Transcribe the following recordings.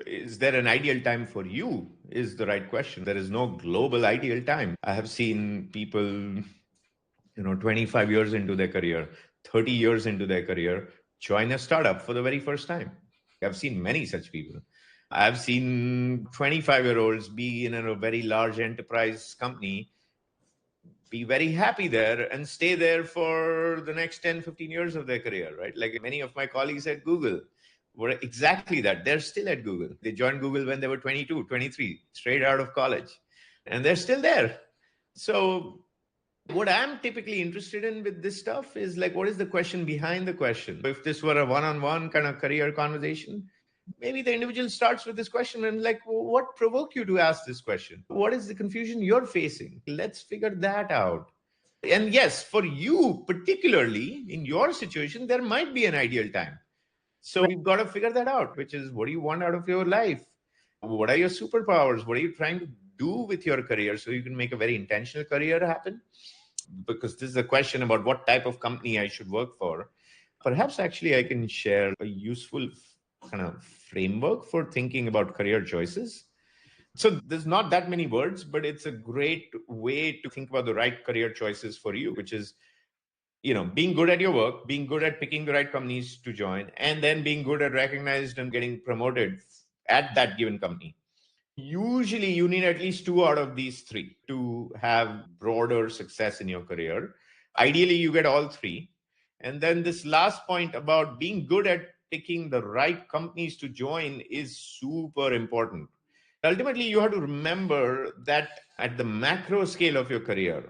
Is there an ideal time for you? Is the right question. There is no global ideal time. I have seen people, 25 years into their career, 30 years into their career, join a startup for the very first time. I've seen many such people. I've seen 25-year-olds be in a very large enterprise company, be very happy there and stay there for the next 10, 15 years of their career, right? Like many of my colleagues at Google were exactly that. They're still at Google. They joined Google when they were 22, 23, straight out of college, and they're still there. So what I'm typically interested in with this stuff is like, what is the question behind the question? If this were a one-on-one kind of career conversation, maybe the individual starts with this question and like, well, what provoked you to ask this question? What is the confusion you're facing? Let's figure that out. And yes, for you particularly in your situation, there might be an ideal time. So we've got to figure that out, which is, what do you want out of your life? What are your superpowers? What are you trying to do with your career so you can make a very intentional career happen? Because this is a question about what type of company I should work for. Perhaps actually I can share a useful kind of framework for thinking about career choices. So there's not that many words, but it's a great way to think about the right career choices for you, which is, being good at your work, being good at picking the right companies to join, and then being good at recognized and getting promoted at that given company. Usually you need at least two out of these three to have broader success in your career. Ideally, you get all three. And then this last point about being good at picking the right companies to join is super important. Ultimately, you have to remember that at the macro scale of your career,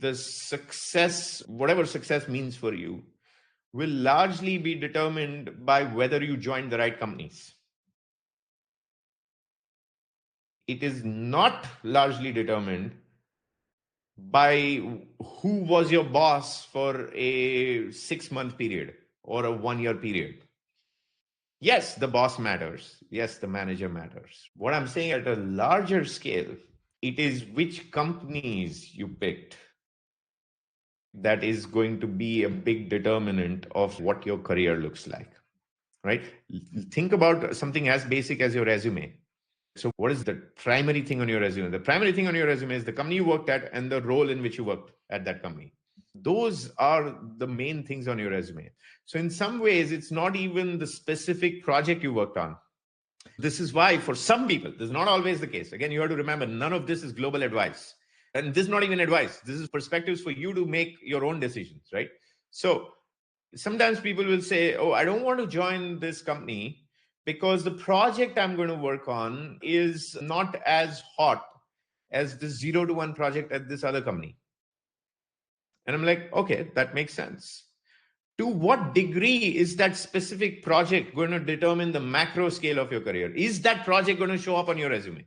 the success, whatever success means for you, will largely be determined by whether you join the right companies. It is not largely determined by who was your boss for a 6-month period or a 1-year period. Yes, the boss matters. Yes, the manager matters. What I'm saying at a larger scale, it is which companies you picked that is going to be a big determinant of what your career looks like, right? Think about something as basic as your resume. So what is the primary thing on your resume? The primary thing on your resume is the company you worked at and the role in which you worked at that company. Those are the main things on your resume. So in some ways, it's not even the specific project you worked on. This is why for some people, this is not always the case. Again, you have to remember, none of this is global advice. And this is not even advice. This is perspectives for you to make your own decisions, right? So sometimes people will say, oh, I don't want to join this company because the project I'm going to work on is not as hot as the 0 to 1 project at this other company. And I'm like, okay, that makes sense. To what degree is that specific project going to determine the macro scale of your career? Is that project going to show up on your resume?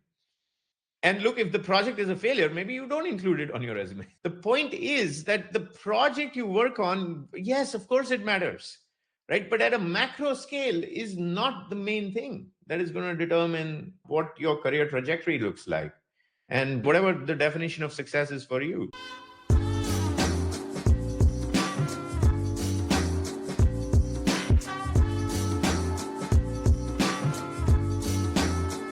And look, if the project is a failure, maybe you don't include it on your resume. The point is that the project you work on, yes, of course it matters, right? But at a macro scale is not the main thing that is going to determine what your career trajectory looks like and whatever the definition of success is for you.